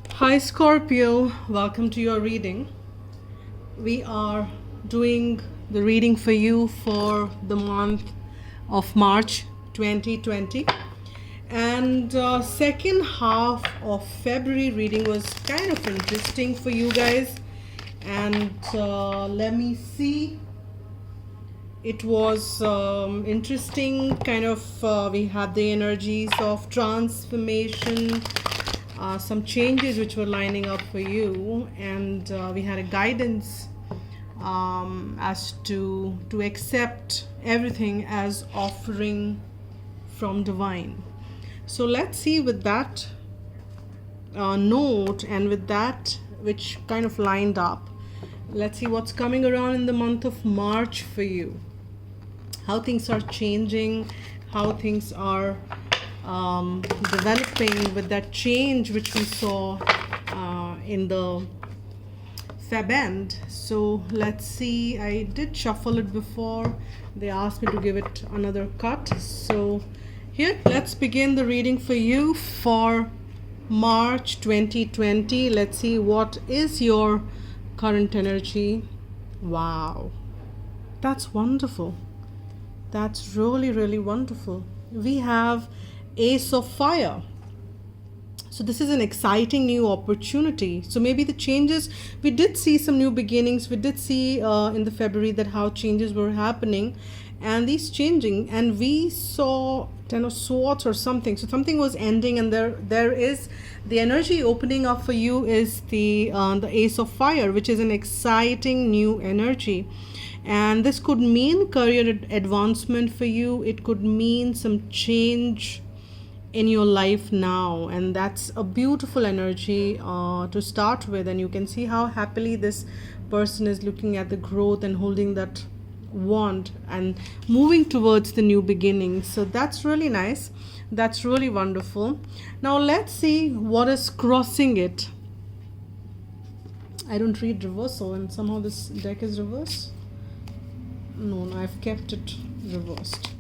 Hi Scorpio, welcome to your reading. We are doing the reading for you for the month of March 2020, and second half of February reading was kind of interesting for you guys. And let me see, it was interesting kind of. We had the energies of transformation, some changes which were lining up for you, and we had a guidance as to accept everything as offering from divine. So let's see with that note and with that which kind of lined up, let's see what's coming around in the month of March for you, how things are changing, how things are developing with that change which we saw in the Feb end. So let's see, I did shuffle it before, they asked me to give it another cut. So here, let's begin the reading for you for March 2020. Let's see what is your current energy. Wow, that's wonderful. That's really, really wonderful. We have Ace of Fire. So this is an exciting new opportunity. So maybe the changes, we did see some new beginnings. We did see in the February that how changes were happening, and these changing, and we saw Ten of Swords or something. So something was ending, and there is the energy opening up for you is the Ace of Fire, which is an exciting new energy. And this could mean career advancement for you. It could mean some change in your life now, and that's a beautiful energy to start with. And you can see how happily this person is looking at the growth and holding that wand and moving towards the new beginning. So that's really nice. That's really wonderful. Now let's see what is crossing it. I don't read reversal, and somehow this deck is reversed. No, I've kept it reversed.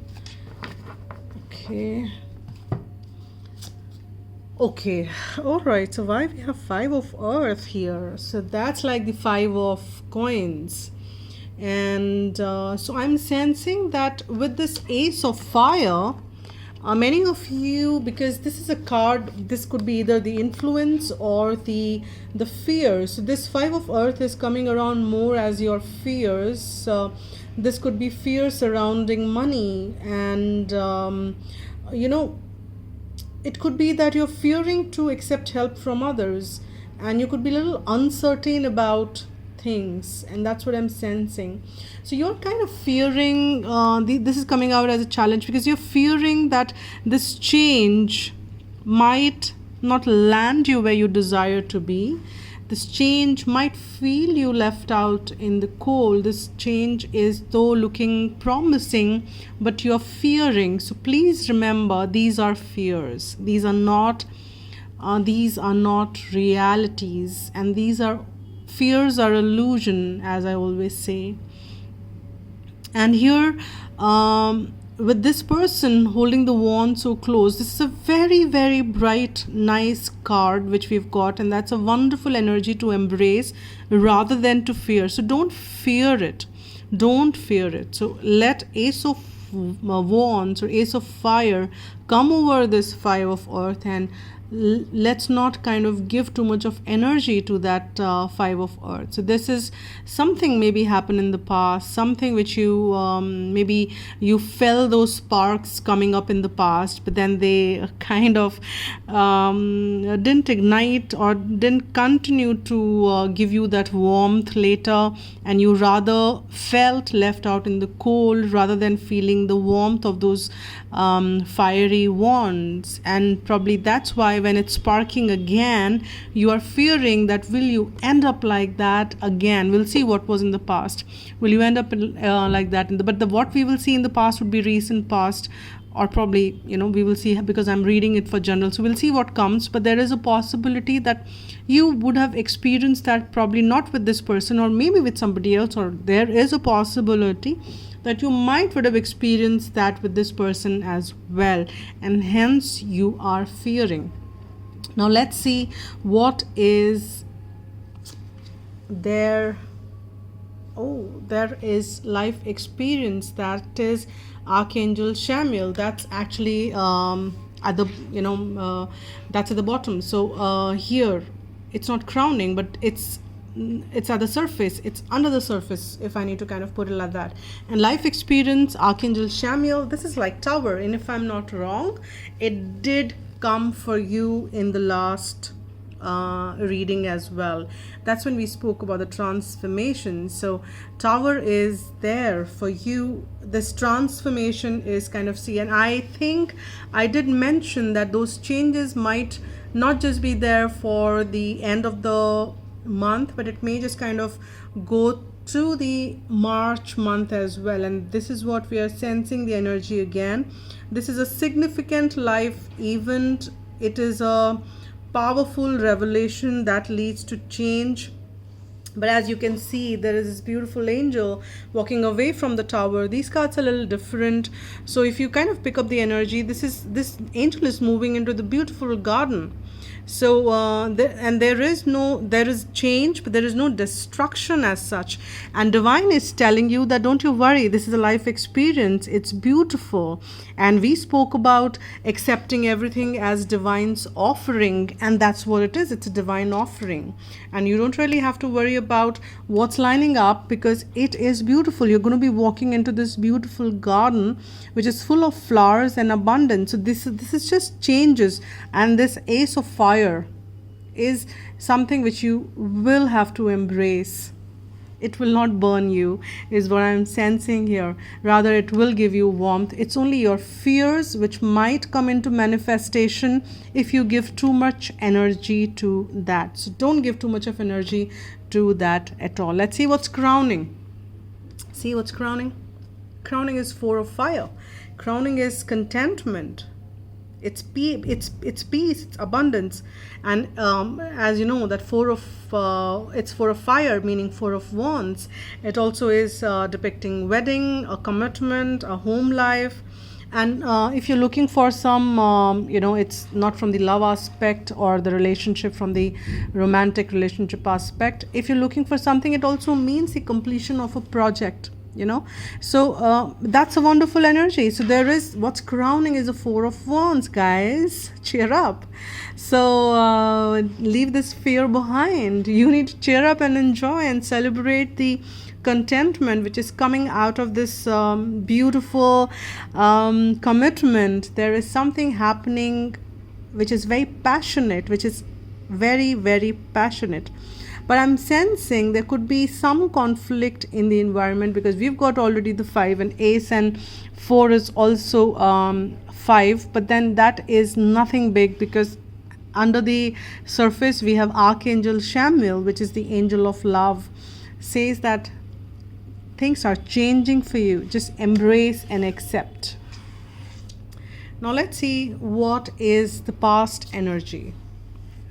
Okay, all right. So why we have Five of Earth here? So that's like the Five of Coins. And so I'm sensing that with this Ace of Fire, many of you, because this is a card, this could be either the influence or the fear. So this Five of Earth is coming around more as your fears. This could be fear surrounding money, and it could be that you're fearing to accept help from others, and you could be a little uncertain about things, and that's what I'm sensing. So you're kind of fearing, this is coming out as a challenge, because you're fearing that this change might not land you where you desire to be. This change might feel you left out in the cold. This change is though looking promising, but you're fearing. So please remember, these are fears. These are not realities, and fears are illusion, as I always say. And here, with this person holding the wand so close, this is a very, very bright, nice card which we've got, and that's a wonderful energy to embrace rather than to fear. So don't fear it. Don't fear it. So let Ace of Wands or Ace of Fire come over this Five of Earth, and let's not kind of give too much of energy to that Five of Earth. So this is something maybe happened in the past, something which you maybe you felt those sparks coming up in the past, but then they kind of didn't ignite or didn't continue to give you that warmth later, and you rather felt left out in the cold rather than feeling the warmth of those fiery wands. And probably that's why when it's sparking again, you are fearing that will you end up like that again. We'll see what was in the past. Will you end up like that what we will see in the past would be recent past, or probably we will see, because I'm reading it for general, so we'll see what comes. But there is a possibility that you would have experienced that, probably not with this person or maybe with somebody else, or there is a possibility that you would have experienced that with this person as well, and hence you are fearing. Now let's see what is there. Oh, there is life experience. That is Archangel Samuel. That's actually at the that's at the bottom. So here it's not crowning, but it's at the surface, it's under the surface, if I need to kind of put it like that. And life experience, Archangel Samuel, this is like tower, and if I'm not wrong, it did come for you in the last reading as well. That's when we spoke about the transformation. So tower is there for you. This transformation is kind of see, and I think I did mention that those changes might not just be there for the end of the month, but it may just kind of go to the March month as well. And this is what we are sensing, the energy again. This is a significant life event. It is a powerful revelation that leads to change. But as you can see, there is this beautiful angel walking away from the tower. These cards are a little different. So if you kind of pick up the energy, this angel is moving into the beautiful garden. So there is change, but there is no destruction as such. And divine is telling you that don't you worry, this is a life experience, it's beautiful. And we spoke about accepting everything as divine's offering, and that's what it is. It's a divine offering, and you don't really have to worry about what's lining up, because it is beautiful. You're going to be walking into this beautiful garden which is full of flowers and abundance. So this is just changes. And this ace of fire is something which you will have to embrace. It will not burn you, is what I'm sensing here. Rather, it will give you warmth. It's only your fears which might come into manifestation if you give too much energy to that. So don't give too much of energy to that at all. Let's see what's crowning. See what's crowning? Crowning is Four of Fire. Crowning is contentment. It's peace, it's abundance. And as you know, that it's Four of Fire, meaning Four of Wands. It also is depicting wedding, a commitment, a home life. And if you're looking for some, it's not from the love aspect or the relationship, from the romantic relationship aspect. If you're looking for something, it also means the completion of a project. So that's a wonderful energy. So there is, what's crowning is a Four of Wands, guys. Cheer up. So leave this fear behind. You need to cheer up and enjoy and celebrate the contentment which is coming out of this beautiful commitment. There is something happening which is very passionate, which is very, very passionate. But I'm sensing there could be some conflict in the environment, because we've got already the 5, and ace and 4 is also 5. But then that is nothing big, because under the surface we have Archangel Samuel, which is the angel of love, says that things are changing for you. Just embrace and accept. Now let's see what is the past energy.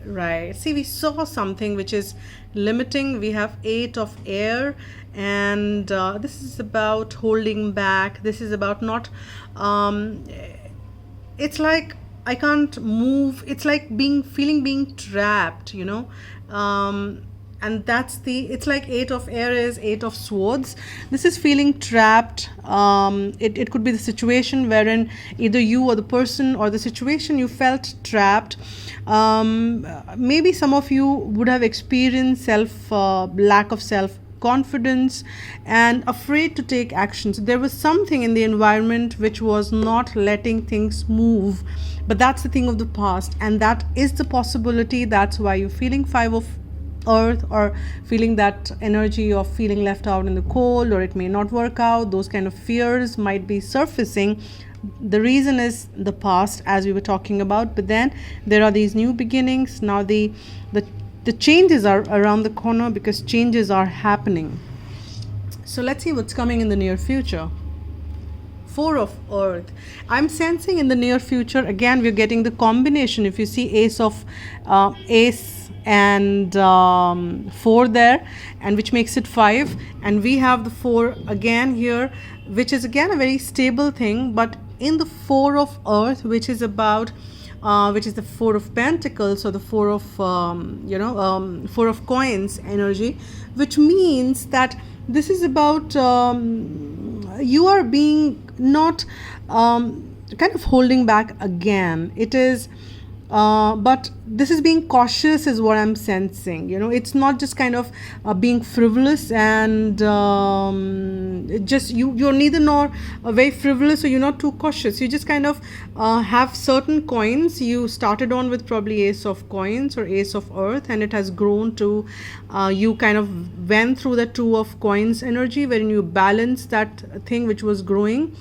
Right. See, we saw something which is limiting. We have 8 of air, and this is about holding back. This is about not, it's like I can't move. It's like being trapped, and it's like 8 of air is 8 of swords. This is feeling trapped. It could be the situation wherein either you or the person or the situation you felt trapped. Maybe some of you would have experienced lack of self-confidence and afraid to take action. So there was something in the environment which was not letting things move. But that's the thing of the past, and that is the possibility. That's why you're feeling 5 of earth, or feeling that energy of feeling left out in the cold, or it may not work out. Those kind of fears might be surfacing. The reason is the past, as we were talking about, but then there are these new beginnings. Now the changes are around the corner, because changes are happening. So let's see what's coming in the near future. 4 of earth. I'm sensing in the near future, again we're getting the combination. If you see ace and 4 there, and which makes it 5, and we have the 4 again here, which is again a very stable thing. But in the 4 of earth, which is about which is the Four of Pentacles, or the Four of Four of Coins energy, which means that this is about you are being not kind of holding back again. It is but this is being cautious is what I'm sensing. It's not just kind of being frivolous, and just you're neither nor very frivolous, or you're not too cautious. You just kind of have certain coins. You started on with probably Ace of Coins or Ace of Earth, and it has grown to you kind of went through the Two of Coins energy, wherein you balanced that thing which was growing,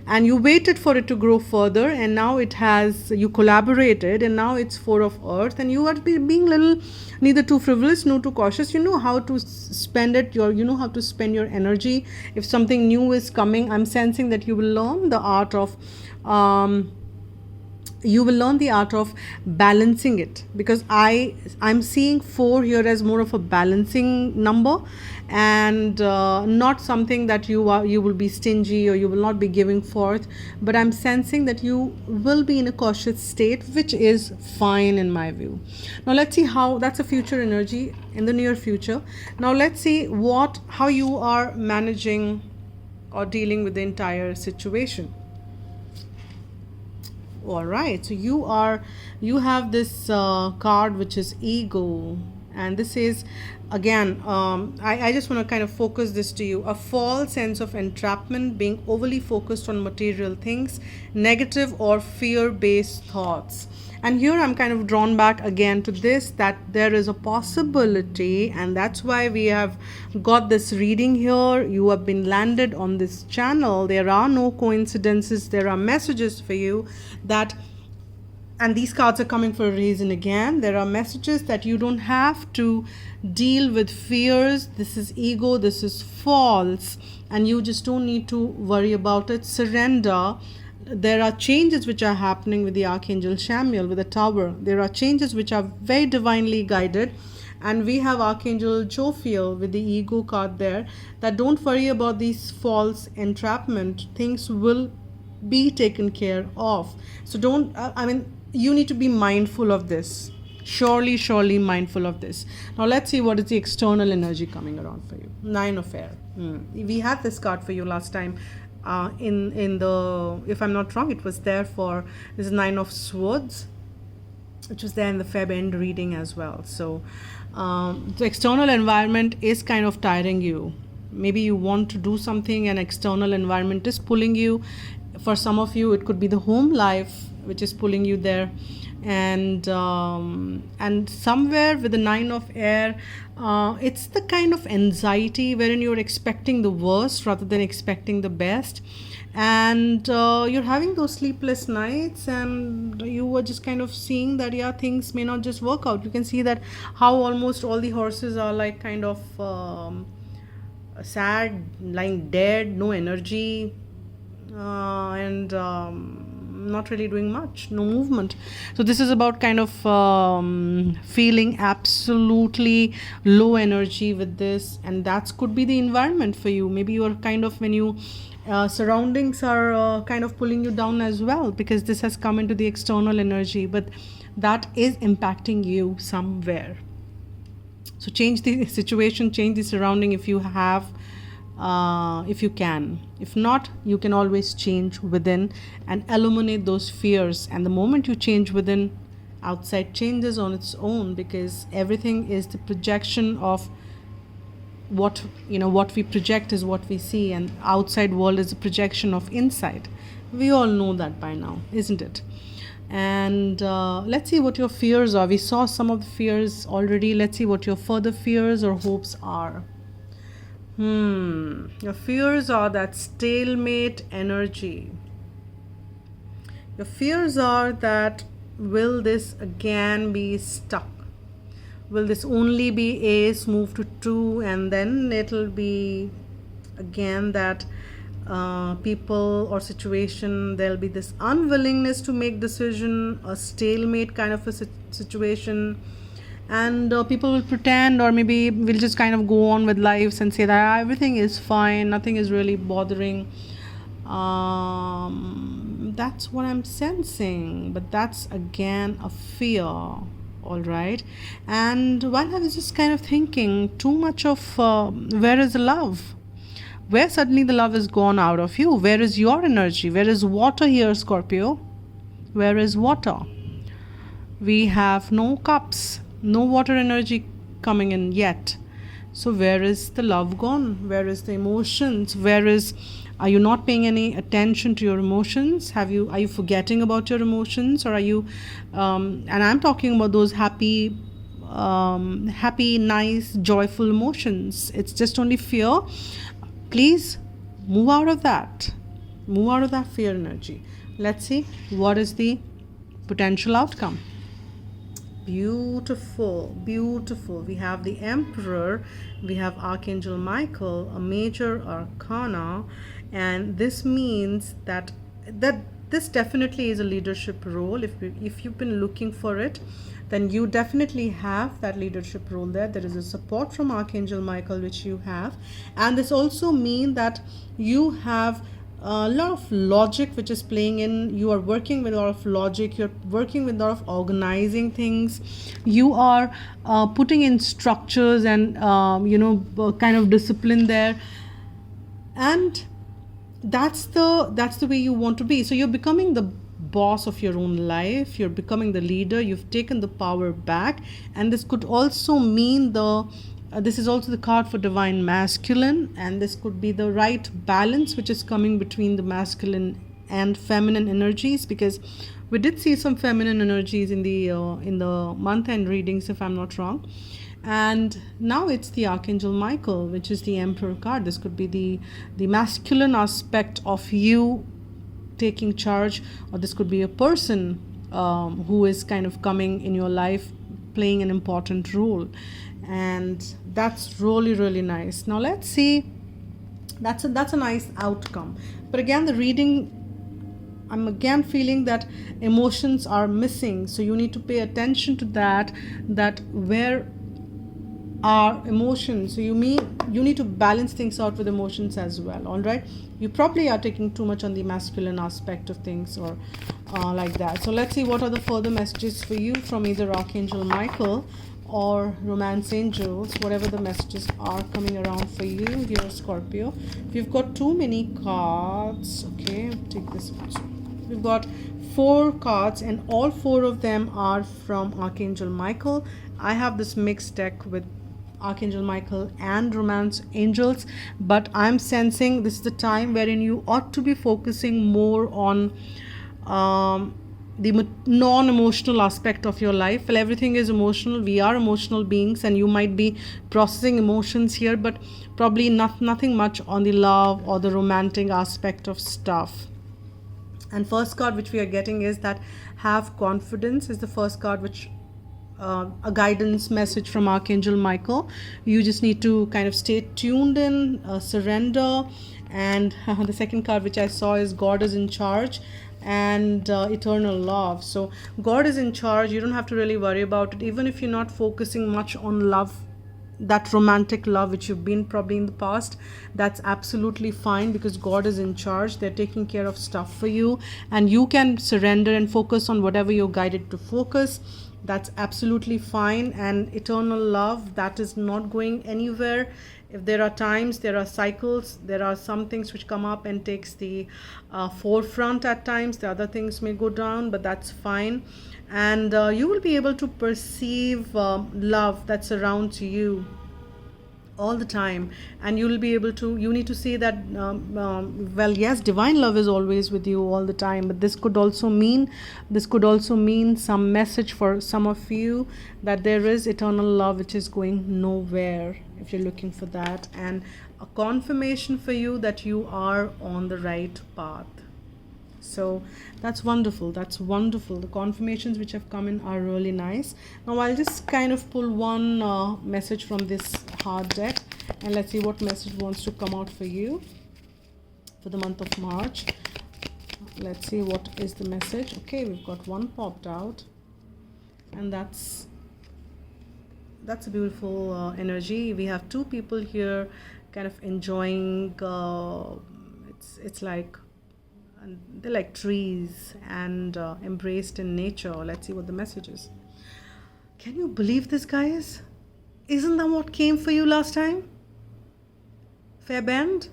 and you waited for it to grow further, and now you collaborated, and now it's Four of Earth, and you are being little neither too frivolous nor too cautious. You know how to spend it, you know how to spend your energy. If something new is coming, I'm sensing that you will learn the art of balancing it, because I'm seeing 4 here as more of a balancing number, and not something that you will be stingy, or you will not be giving forth, but I'm sensing that you will be in a cautious state, which is fine in my view. Now let's see how that's a future energy in the near future. Now let's see how you are managing or dealing with the entire situation. All right, so you have this card, which is Ego, and this is again I just want to kind of focus this to you: a false sense of entrapment, being overly focused on material things, negative or fear-based thoughts. And here I'm kind of drawn back again to this, that there is a possibility, and that's why we have got this reading here. You have been landed on this channel. There are no coincidences. There are messages for you that, and these cards are coming for a reason again. There are messages that you don't have to deal with fears. This is ego. This is false. And you just don't need to worry about it. Surrender. There are changes which are happening with the Archangel Chamuel, with the Tower. There are changes which are very divinely guided. And we have Archangel Jophiel with the Ego card there, that don't worry about these false entrapment. Things will be taken care of. So you need to be mindful of this. Surely mindful of this. Now let's see what is the external energy coming around for you. Nine of Air. We had this card for you last time. In the, if I'm not wrong, it was there for this Nine of Swords, which was there in the Feb end reading as well. So the external environment is kind of tiring you. Maybe you want to do something, and external environment is pulling you. For some of you, it could be the home life which is pulling you there. And somewhere with the Nine of Air, it's the kind of anxiety wherein you're expecting the worst rather than expecting the best, and you're having those sleepless nights, and you were just kind of seeing that things may not just work out. You can see that how almost all the horses are like kind of sad, lying dead, no energy, and not really doing much, no movement. So this is about kind of feeling absolutely low energy with this, and that could be the environment for you. Maybe you're kind of, when you surroundings are kind of pulling you down as well, because this has come into the external energy, but that is impacting you somewhere. So change the situation, change the surrounding if you have, if you can. If not, you can always change within and eliminate those fears. And the moment you change within, outside changes on its own, because everything is the projection of what we project is what we see, and outside world is a projection of inside. We all know that by now, isn't it? And let's see what your fears are. We saw some of the fears already. Let's see what your further fears or hopes are. Your fears are that stalemate energy. Your fears are that, will this again be stuck? Will this only be Ace move to 2, and then it'll be again that people or situation, there'll be this unwillingness to make decision, a stalemate kind of a situation, and people will pretend, or maybe will just kind of go on with lives and say that everything is fine, nothing is really bothering. That's what I'm sensing, but that's again a fear. All right. And while I was just kind of thinking too much of where is the love? Where suddenly the love is gone out of you? Where is your energy? Where is water here, Scorpio? Where is water? We have no cups, no water energy coming in yet. So where is the love gone? Where is the emotions? Are you not paying any attention to your emotions? Are you forgetting about your emotions, or are you and I'm talking about those happy, nice, joyful emotions. It's just only fear. Please move out of that. Move out of that fear energy. Let's see what is the potential outcome. Beautiful, beautiful. We have the Emperor, we have Archangel Michael, a major arcana, and this means that this definitely is a leadership role. If you've been looking for it, then you definitely have that leadership role there. There is a support from Archangel Michael which you have, and this also means that you have a lot of logic which is playing in. You are working with a lot of logic, you're working with a lot of organizing things, you are putting in structures and kind of discipline there, and that's the way you want to be. So you're becoming the boss of your own life, you're becoming the leader, you've taken the power back. And this could also mean this is also the card for divine masculine, and this could be the right balance which is coming between the masculine and feminine energies, because we did see some feminine energies in the month end readings, if I'm not wrong. And now it's the Archangel Michael, which is the Emperor card. This could be the masculine aspect of you taking charge, or this could be a person who is kind of coming in your life, playing an important role, and that's really, really nice. Now let's see. That's a nice outcome. But again, the reading, I'm again feeling that emotions are missing. So you need to pay attention to that where are emotions. So you need to balance things out with emotions as well. All right. You probably are taking too much on the masculine aspect of things, or like that. So let's see what are the further messages for you from either Archangel Michael or Romance Angels, whatever the messages are coming around for you here, Scorpio. We've got too many cards. Okay, take this one. We've got 4 cards, and all 4 of them are from Archangel Michael. I have this mixed deck with Archangel Michael and Romance Angels, but I'm sensing this is the time wherein you ought to be focusing more on the non-emotional aspect of your life. Well, everything is emotional. We are emotional beings, and you might be processing emotions here, but probably nothing much on the love or the romantic aspect of stuff. And first card which we are getting is that have confidence is the first card, which a guidance message from Archangel Michael. You just need to kind of stay tuned in, surrender. And the second card which I saw is God is in charge and eternal love. So God is in charge. You don't have to really worry about it, even if you're not focusing much on love, that romantic love which you've been probably in the past. That's absolutely fine, because God is in charge. They're taking care of stuff for you, and you can surrender and focus on whatever you're guided to focus. That's absolutely fine. And eternal love, that is not going anywhere. If there are times, there are cycles, there are some things which come up and takes the forefront at times. The other things may go down, but that's fine. And you will be able to perceive love that surrounds you all the time, and you will be able to, you need to see that well, yes, divine love is always with you all the time, but this could also mean some message for some of you that there is eternal love which is going nowhere, if you're looking for that, and a confirmation for you that you are on the right path. So that's wonderful. The confirmations which have come in are really nice. Now I'll just kind of pull one message from this hard deck, and let's see what message wants to come out for you for the month of March. Let's see what is the message. Okay, we've got one popped out, and that's a beautiful energy. We have 2 people here kind of enjoying, it's like and they're like trees and embraced in nature. Let's see what the message is. Can you believe this, guys? Isn't that what came for you last time? Fairband?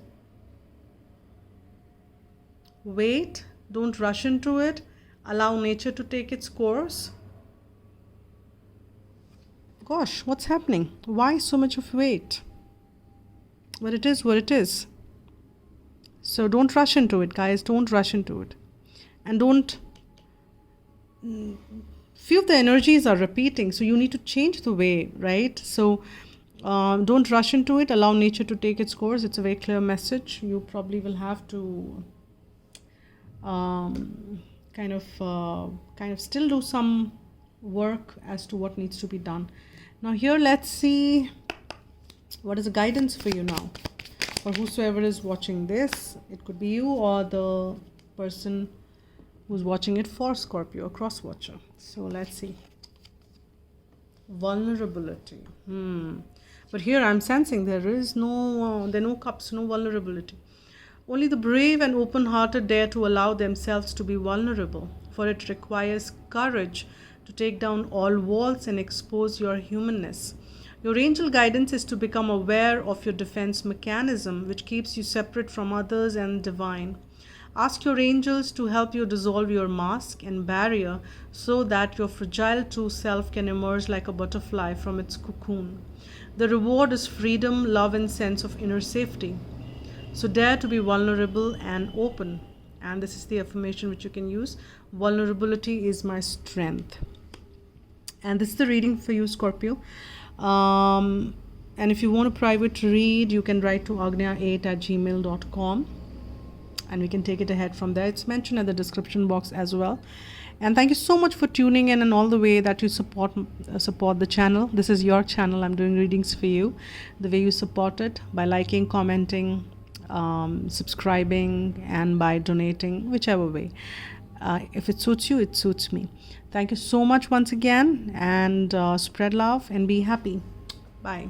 Wait, don't rush into it. Allow nature to take its course. Gosh, what's happening? Why so much of wait? But it is what it is. So don't rush into it, guys. Don't rush into it. And don't... Few of the energies are repeating, so you need to change the way, right? So don't rush into it. Allow nature to take its course. It's a very clear message. You probably will have to kind of still do some work as to what needs to be done. Now here, let's see what is the guidance for you now. For whosoever is watching this, it could be you or the person who's watching it for Scorpio, a cross watcher. So let's see. Vulnerability. But here I'm sensing there are no cups, no vulnerability. Only the brave and open-hearted dare to allow themselves to be vulnerable, for it requires courage to take down all walls and expose your humanness. Your angel guidance is to become aware of your defense mechanism, which keeps you separate from others and divine. Ask your angels to help you dissolve your mask and barrier so that your fragile true self can emerge like a butterfly from its cocoon. The reward is freedom, love, and sense of inner safety. So dare to be vulnerable and open. And this is the affirmation which you can use. Vulnerability is my strength. And this is the reading for you, Scorpio. And if you want a private read, you can write to agnya8@gmail.com. And we can take it ahead from there. It's mentioned in the description box as well. And thank you so much for tuning in and all the way that you support the channel. This is your channel. I'm doing readings for you. The way you support it, by liking, commenting, subscribing, and by donating, whichever way. If it suits you, it suits me. Thank you so much once again, and spread love and be happy. Bye.